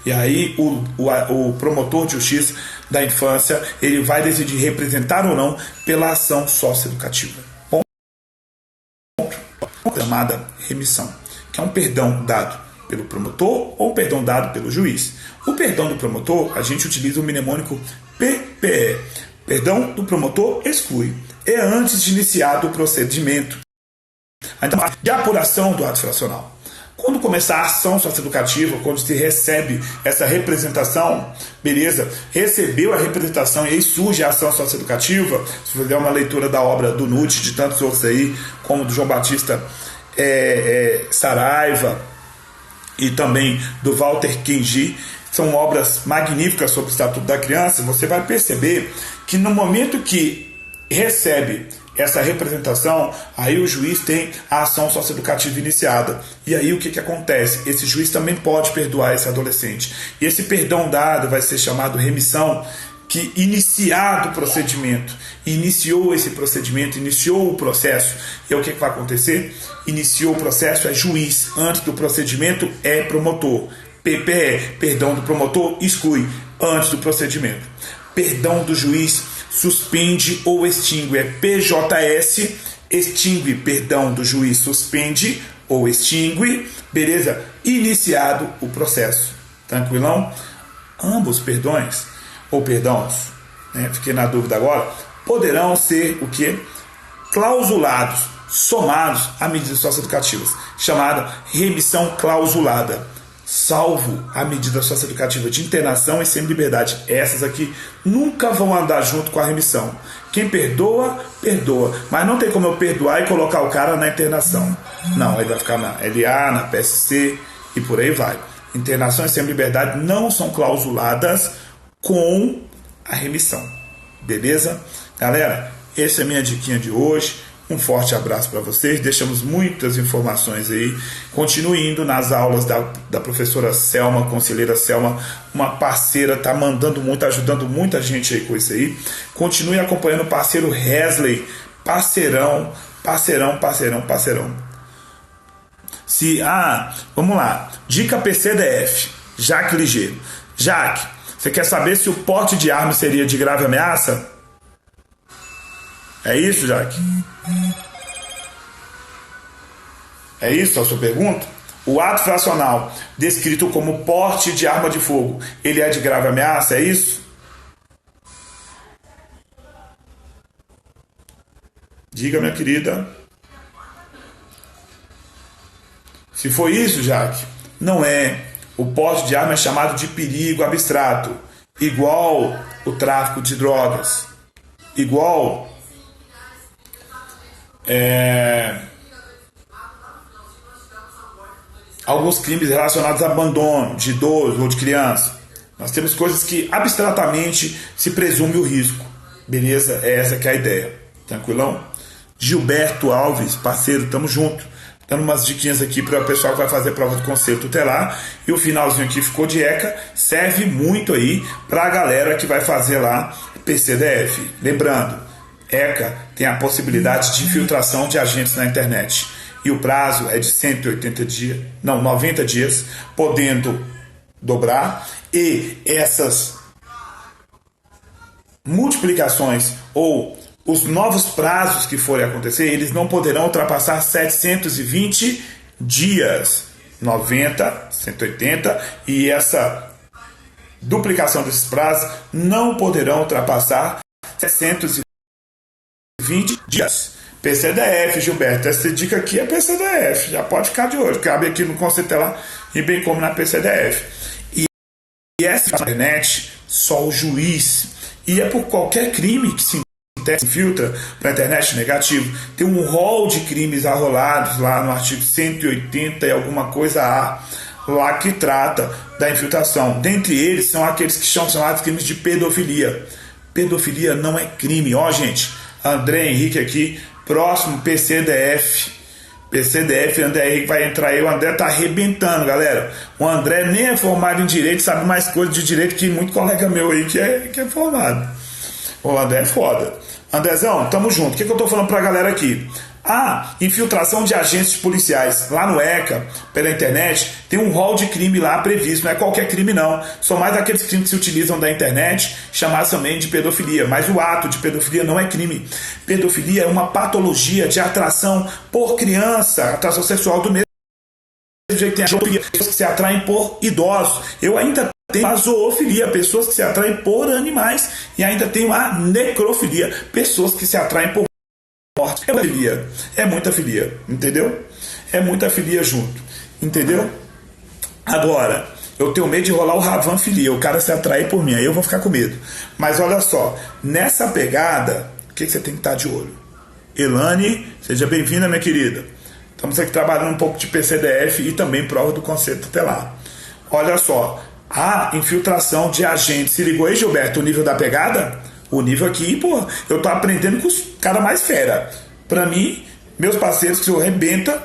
E aí o promotor de justiça da infância, ele vai decidir representar ou não pela ação socioeducativa. Ponto. Chamada remissão, que é um perdão dado pelo promotor ou um perdão dado pelo juiz. O perdão do promotor, a gente utiliza o mnemônico PPE. Perdão do promotor exclui. É antes de iniciado o procedimento. Então, de apuração do ato infracional. Quando começar a ação socioeducativa, quando se recebe essa representação, beleza, recebeu a representação e aí surge a ação socioeducativa, se você fizer uma leitura da obra do Nutt, de tantos outros aí, como do João Batista Saraiva e também do Walter Kenji, são obras magníficas sobre o Estatuto da Criança, você vai perceber que no momento que recebe essa representação, aí o juiz tem a ação socioeducativa iniciada. E aí o que acontece? Esse juiz também pode perdoar esse adolescente. E esse perdão dado vai ser chamado remissão, que iniciado o procedimento, iniciou esse procedimento, iniciou o processo. E aí o que vai acontecer? Iniciou o processo é juiz, antes do procedimento é promotor. PPE, perdão do promotor, exclui, antes do procedimento. Perdão do juiz, suspende ou extingue, é PJS, extingue, perdão do juiz, suspende ou extingue, beleza? Iniciado o processo. Tranquilão? Ambos perdões, ou perdões, né? Fiquei na dúvida agora, poderão ser o que? Clausulados, somados a medidas socioeducativas, chamada remissão clausulada, salvo a medida socioeducativa de internação e semi-liberdade. Essas aqui nunca vão andar junto com a remissão. Quem perdoa, perdoa, mas não tem como eu perdoar e colocar o cara na internação. Não, ele vai ficar na LA, na PSC e por aí vai. Internação e semi-liberdade não são clausuladas com a remissão. Beleza? Galera, essa é a minha diquinha de hoje. Um forte abraço para vocês. Deixamos muitas informações aí. Continue indo nas aulas da professora Selma, conselheira Selma, uma parceira, tá mandando muito, ajudando muita gente aí com isso aí. Continue acompanhando o parceiro Hesley, parceirão. Vamos lá. Dica PCDF. Jaque Ligeiro. Jaque, você quer saber se o porte de arma seria de grave ameaça? É isso, Jaque? É isso a sua pergunta? O ato fracional descrito como porte de arma de fogo, ele é de grave ameaça, é isso? Diga, minha querida. Se for isso, Jaque, não é. O porte de arma é chamado de perigo abstrato, igual o tráfico de drogas, igual alguns crimes relacionados a abandono de idoso ou de criança. Nós temos coisas que abstratamente se presume o risco. Beleza? É essa que é a ideia. Tranquilão? Gilberto Alves, parceiro, tamo junto. Dando umas diquinhas aqui para o pessoal que vai fazer prova do conselho tutelar. E o finalzinho aqui ficou de ECA. Serve muito aí para a galera que vai fazer lá PCDF. Lembrando, ECA tem a possibilidade de infiltração de agentes na internet. E o prazo é de 90 dias, podendo dobrar. E essas multiplicações ou os novos prazos que forem acontecer, eles não poderão ultrapassar 720 dias. 90, 180, e essa duplicação desses prazos não poderão ultrapassar 720 dias. PCDF, Gilberto, essa dica aqui é PCDF, já pode ficar de olho, cabe aqui no conceito lá e bem como na PCDF. E essa internet, só o juiz, e é por qualquer crime que se infiltra para a internet negativo, tem um rol de crimes arrolados lá no artigo 180 e alguma coisa A, lá que trata da infiltração. Dentre eles são aqueles que são chamados crimes de pedofilia. Pedofilia não é crime, ó gente. André Henrique aqui, próximo PCDF, André Henrique vai entrar aí. O André tá arrebentando, galera. O André nem é formado em direito, sabe mais coisa de direito que muito colega meu aí que é formado. O André é foda. Andrezão, tamo junto. O que eu tô falando pra galera aqui? Infiltração de agentes policiais. Lá no ECA, pela internet, tem um rol de crime lá previsto. Não é qualquer crime, não. São mais aqueles crimes que se utilizam da internet, chamados também de pedofilia. Mas o ato de pedofilia não é crime. Pedofilia é uma patologia de atração por criança, atração sexual do mesmo jeito que tem a zoofilia, pessoas que se atraem por idosos. Eu ainda tenho a zoofilia, pessoas que se atraem por animais. E ainda tenho a necrofilia, pessoas que se atraem por morte. É muita filia, entendeu? É muita filia junto, entendeu? Agora, eu tenho medo de rolar o Ravan filia, o cara se atrair por mim, aí eu vou ficar com medo. Mas olha só, nessa pegada, o que você tem que estar de olho? Elane, seja bem-vinda, minha querida. Estamos aqui trabalhando um pouco de PCDF e também prova do conceito tutelar. Olha só, a infiltração de agentes. Se ligou aí, Gilberto, o nível da pegada? O nível aqui, pô, eu tô aprendendo com os caras mais fera. Pra mim, meus parceiros que eu arrebenta,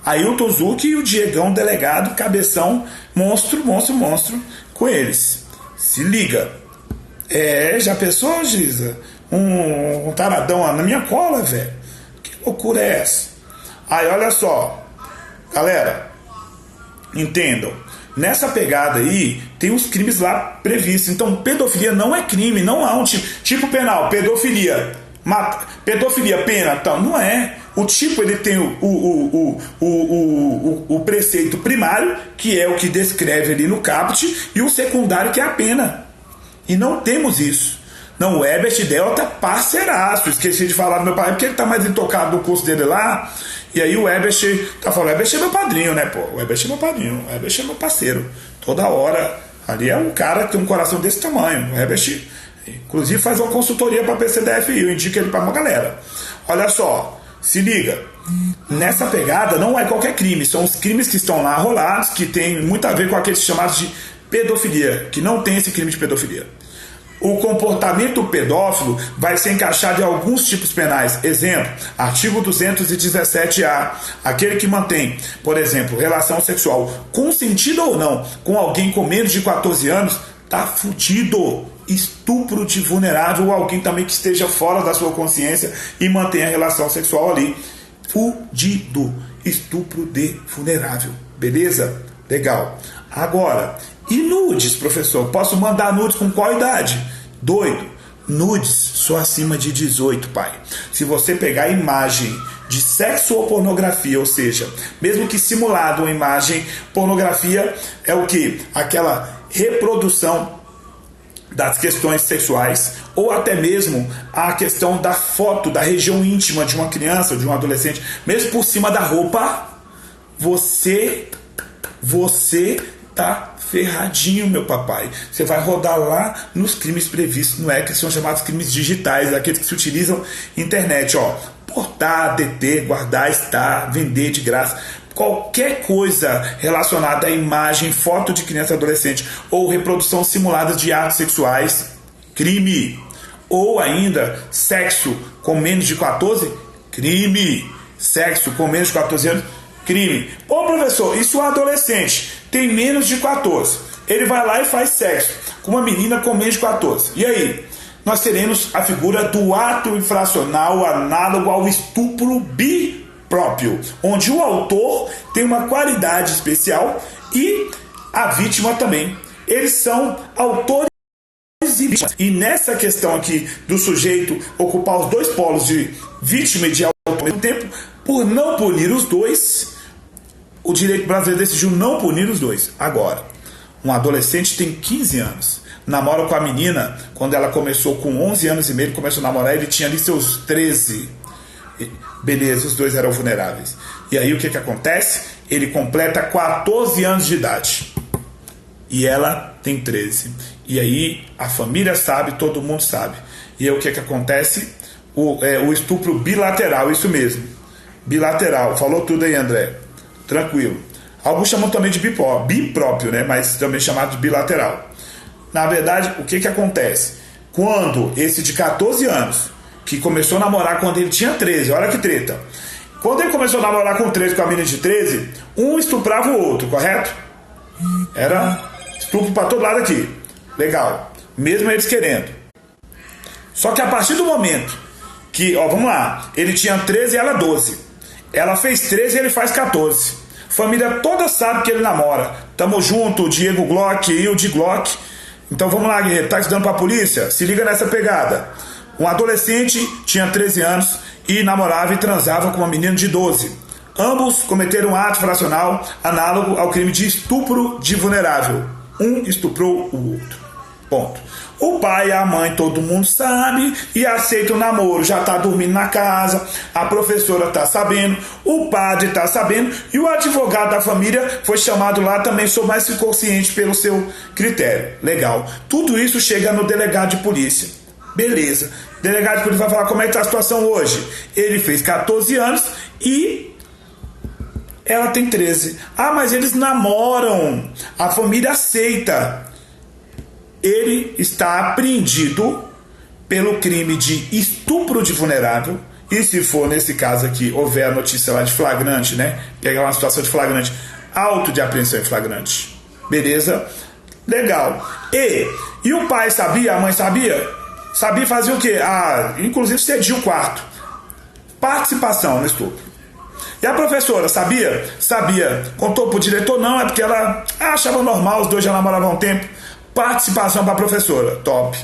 Ailton Zucchi e o Diegão, delegado, cabeção, monstro, com eles. Se liga. Já pensou, Giza? Um taradão na minha cola, velho. Que loucura é essa? Aí, olha só. Galera, entendam. Nessa pegada aí, tem os crimes lá previstos. Então, pedofilia não é crime, não há um tipo penal. Pedofilia, pedofilia, pena, então, não é. O tipo, ele tem o preceito primário, que é o que descreve ali no caput, e o secundário, que é a pena. E não temos isso. Não, o Herbert Delta, parceiraço. Esqueci de falar do meu pai, porque ele tá mais intocado no curso dele lá. E aí o Herbert tá falando, o Herbert é meu padrinho, né, pô? O Herbert é meu padrinho, o Herbert é meu parceiro. Toda hora. Ali é um cara que tem um coração desse tamanho. O Herbert, inclusive, faz uma consultoria para a PCDFI. Eu indico ele para uma galera. Olha só, se liga. Nessa pegada não é qualquer crime. São os crimes que estão lá rolados, que tem muito a ver com aqueles chamados de pedofilia, que não tem esse crime de pedofilia. O comportamento pedófilo vai ser encaixado em alguns tipos penais. Exemplo, artigo 217-A. Aquele que mantém, por exemplo, relação sexual consentida ou não com alguém com menos de 14 anos, tá fudido. Estupro de vulnerável ou alguém também que esteja fora da sua consciência e mantenha a relação sexual ali. Fudido. Estupro de vulnerável. Beleza? Legal. Agora, e nudes, professor? Posso mandar nudes com qual idade? Doido. Nudes só acima de 18, pai. Se você pegar imagem de sexo ou pornografia, ou seja, mesmo que simulado uma imagem, pornografia é o que? Aquela reprodução das questões sexuais, ou até mesmo a questão da foto da região íntima de uma criança ou de um adolescente, mesmo por cima da roupa, você tá ferradinho, meu papai. Você vai rodar lá nos crimes previstos no ECA, que são chamados crimes digitais, aqueles que se utilizam internet, ó. Portar, deter, guardar, estar, vender de graça. Qualquer coisa relacionada à imagem, foto de criança e adolescente ou reprodução simulada de atos sexuais, crime. Ou ainda, sexo com menos de 14, crime. Sexo com menos de 14 anos, crime. Ô professor, e se o adolescente tem menos de 14? Ele vai lá e faz sexo com uma menina com menos de 14. E aí? Nós teremos a figura do ato infracional análogo ao estupro bipróprio, onde o autor tem uma qualidade especial e a vítima também. Eles são autores e vítimas. E nessa questão aqui do sujeito ocupar os dois polos de vítima e de autor ao mesmo tempo, por não punir os dois, o direito brasileiro decidiu não punir os dois. Agora, um adolescente tem 15 anos, namora com a menina, quando ela começou com 11 anos e meio, ele começou a namorar, ele tinha ali seus 13. Beleza, os dois eram vulneráveis. E aí o que acontece? Ele completa 14 anos de idade. E ela tem 13. E aí a família sabe, todo mundo sabe. E aí o que acontece? O estupro bilateral, isso mesmo. Bilateral, falou tudo aí, André. Tranquilo. Alguns chamam também de bipróprio, né? Mas também chamado de bilateral. Na verdade, o que acontece? Quando esse de 14 anos, que começou a namorar quando ele tinha 13, olha que treta. Quando ele começou a namorar com 13 com a menina de 13, um estuprava o outro, correto? Era estupro para todo lado aqui. Legal. Mesmo eles querendo. Só que a partir do momento que, ó, vamos lá, ele tinha 13 e ela 12. Ela fez 13 e ele faz 14. Família toda sabe que ele namora. Tamo junto, o Diego Glock e o de Glock. Então vamos lá, guerreiro. Tá estudando pra polícia? Se liga nessa pegada. Um adolescente tinha 13 anos e namorava e transava com uma menina de 12. Ambos cometeram um ato fracional análogo ao crime de estupro de vulnerável. Um estuprou o outro. Ponto. O pai e a mãe, todo mundo sabe e aceita o namoro. Já tá dormindo na casa, a professora tá sabendo, o padre tá sabendo e o advogado da família foi chamado lá também, sou mais consciente pelo seu critério. Legal. Tudo isso chega no delegado de polícia. Beleza. O delegado de polícia vai falar como é que tá a situação hoje. Ele fez 14 anos e ela tem 13. Ah, mas eles namoram. A família aceita. Ele está apreendido pelo crime de estupro de vulnerável. E se for, nesse caso aqui, houver a notícia lá de flagrante, né? Pegar uma situação de flagrante, auto de apreensão em flagrante. Beleza? Legal. E o pai sabia? A mãe sabia? Sabia fazer o quê? Inclusive cedia o quarto. Participação no estupro. E a professora, sabia? Sabia. Contou pro diretor? Não, é porque ela achava normal, os dois já namoravam há um tempo. Participação para a professora, top.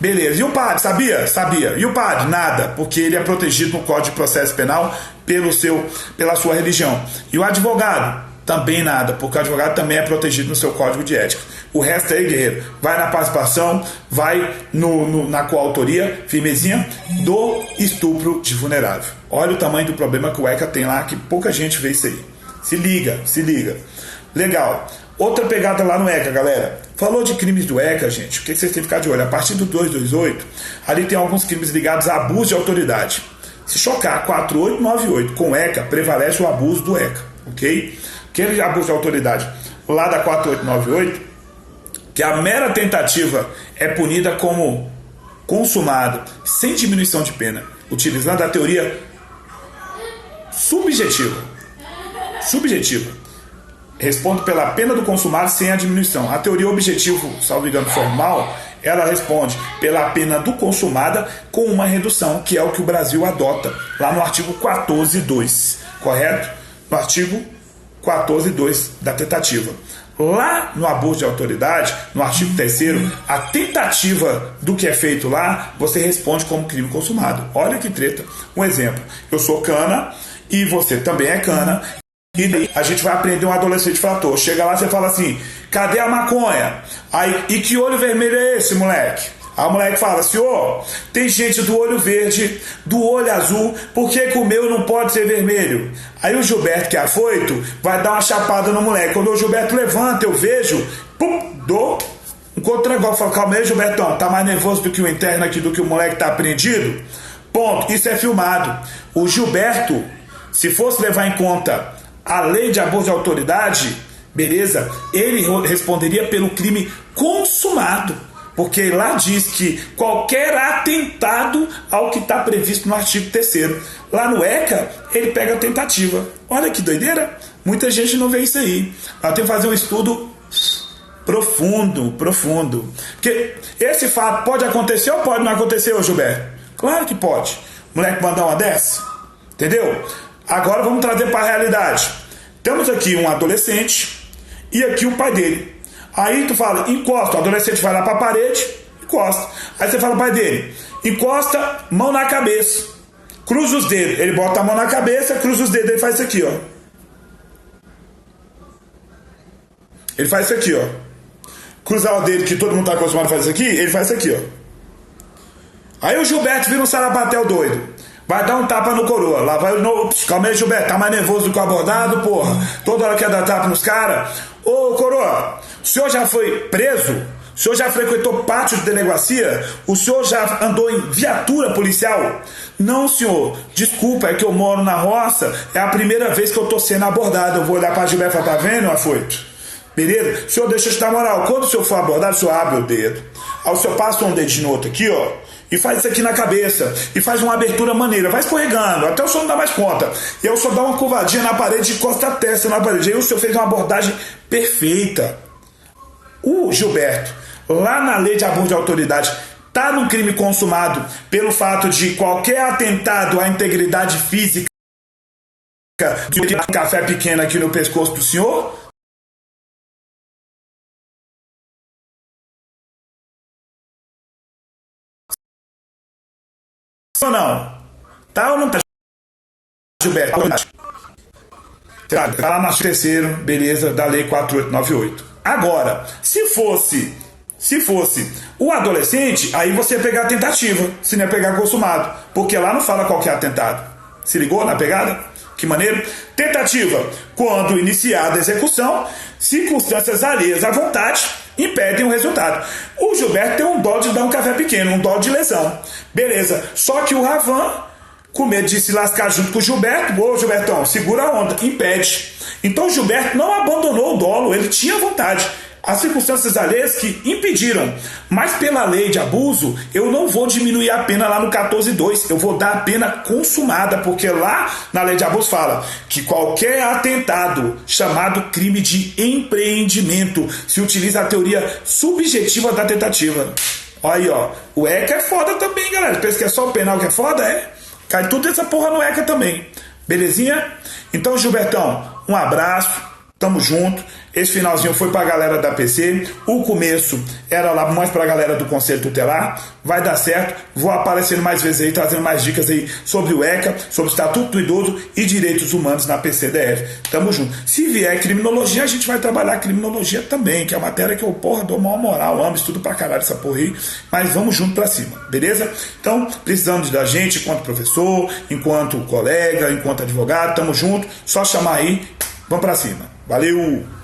Beleza. E o padre, sabia? Sabia. E o padre? Nada, porque ele é protegido no Código de Processo Penal pela sua religião. E o advogado? Também nada, porque o advogado também é protegido no seu Código de Ética. O resto aí, guerreiro, vai na participação, vai na coautoria, firmezinha, do estupro de vulnerável. Olha o tamanho do problema que o ECA tem lá, que pouca gente vê isso aí. Se liga, se liga. Legal. Outra pegada lá no ECA, galera. Falou de crimes do ECA, gente. O que vocês têm que ficar de olho? A partir do 228, ali tem alguns crimes ligados a abuso de autoridade. Se chocar 4898 com ECA, prevalece o abuso do ECA, ok? Aquele abuso de autoridade lá da 4898, que a mera tentativa é punida como consumada, sem diminuição de pena, utilizando a teoria subjetiva. Responde pela pena do consumado sem a diminuição. A teoria objetivo, salvo engano, formal, ela responde pela pena do consumada com uma redução, que é o que o Brasil adota lá no artigo 14.2, correto? No artigo 14.2 da tentativa. Lá no abuso de autoridade, no artigo 3º, a tentativa do que é feito lá, você responde como crime consumado. Olha que treta. Um exemplo, eu sou cana e você também é cana. E daí a gente vai aprender um adolescente frator. Chega lá e você fala assim: cadê a maconha? Aí, e que olho vermelho é esse, moleque? Aí o moleque fala: senhor, tem gente do olho verde, do olho azul, por que que o meu não pode ser vermelho? Aí o Gilberto, que é afoito, vai dar uma chapada no moleque. Quando o Gilberto levanta, eu vejo, pum, dou um contra-golpe. Falo: calma aí, Gilbertão, tá mais nervoso do que o interno aqui, do que o moleque tá apreendido? Ponto, isso é filmado. O Gilberto, se fosse levar em conta a lei de abuso de autoridade, beleza, ele responderia pelo crime consumado, porque lá diz que qualquer atentado ao que está previsto no artigo 3º. Lá no ECA, ele pega a tentativa. Olha que doideira, muita gente não vê isso aí. Nós temos que fazer um estudo profundo, porque esse fato pode acontecer ou pode não acontecer, ô Gilberto? Claro que pode. O moleque mandar uma dessa, entendeu? Agora vamos trazer para a realidade. Temos aqui um adolescente e aqui o pai dele. Aí tu fala: encosta. O adolescente vai lá para a parede, encosta. Aí você fala: pai dele, encosta, mão na cabeça, cruza os dedos. Ele bota a mão na cabeça, cruza os dedos, ele faz isso aqui, ó. Ele faz isso aqui, ó. Cruzar o dedo, que todo mundo está acostumado a fazer isso aqui, ele faz isso aqui, ó. Aí o Gilberto vira um sarapatel doido. Vai dar um tapa no coroa. Lá vai o novo. Calma aí, Gilberto. Tá mais nervoso do que o abordado, porra. Toda hora quer dar tapa nos caras. Ô, coroa, o senhor já foi preso? O senhor já frequentou pátio de delegacia? O senhor já andou em viatura policial? Não, senhor. Desculpa, é que eu moro na roça. É a primeira vez que eu tô sendo abordado. Eu vou olhar pra Gilberto e falar: tá vendo, afoito? Beleza? O senhor deixa de dar moral. Quando o senhor for abordado, o senhor abre o dedo. Aí o senhor passa um dedinho outro aqui, ó. E faz isso aqui na cabeça. E faz uma abertura maneira. Vai escorregando. Até o senhor não dá mais conta. E aí o senhor dá uma curvadinha na parede e encosta a testa na parede. Aí o senhor fez uma abordagem perfeita. O Gilberto, lá na lei de abuso de autoridade, tá no crime consumado pelo fato de qualquer atentado à integridade física de um café pequeno aqui no pescoço do senhor? Ou não? Tá ou não tá, Gilberto? Tá lá no artigo 3º, beleza, da lei 4898. Agora, se fosse o adolescente, aí você ia pegar a tentativa, se não ia pegar consumado, porque lá não fala qual que é atentado. Se ligou na pegada? Que maneiro? Tentativa, quando iniciada a execução, circunstâncias alheias à vontade impedem o resultado. O Gilberto tem um dó de dar um café pequeno, um dó de lesão. Beleza, só que o Ravan, com medo de se lascar junto com o Gilberto, ô Gilbertão, segura a onda, impede. Então o Gilberto não abandonou o dolo, ele tinha vontade. As circunstâncias alheias que impediram. Mas pela lei de abuso, eu não vou diminuir a pena lá no 14.2. Eu vou dar a pena consumada, porque lá na lei de abuso fala que qualquer atentado chamado crime de empreendimento se utiliza a teoria subjetiva da tentativa. Olha aí, ó. O ECA é foda também, galera. Pensa que é só o penal que é foda? É. Cai tudo essa porra no ECA também. Belezinha? Então, Gilbertão, um abraço. Tamo junto. Esse finalzinho foi pra galera da PC. O começo era lá mais pra galera do Conselho Tutelar. Vai dar certo. Vou aparecendo mais vezes aí, trazendo mais dicas aí sobre o ECA, sobre o Estatuto do Idoso e Direitos Humanos na PCDF. Tamo junto. Se vier criminologia, a gente vai trabalhar criminologia também, que é a matéria que eu, dou maior moral, amo, estudo pra caralho essa porra aí. Mas vamos junto pra cima, beleza? Então, precisando da gente enquanto professor, enquanto colega, enquanto advogado, tamo junto. Só chamar aí. Vamos pra cima. Valeu!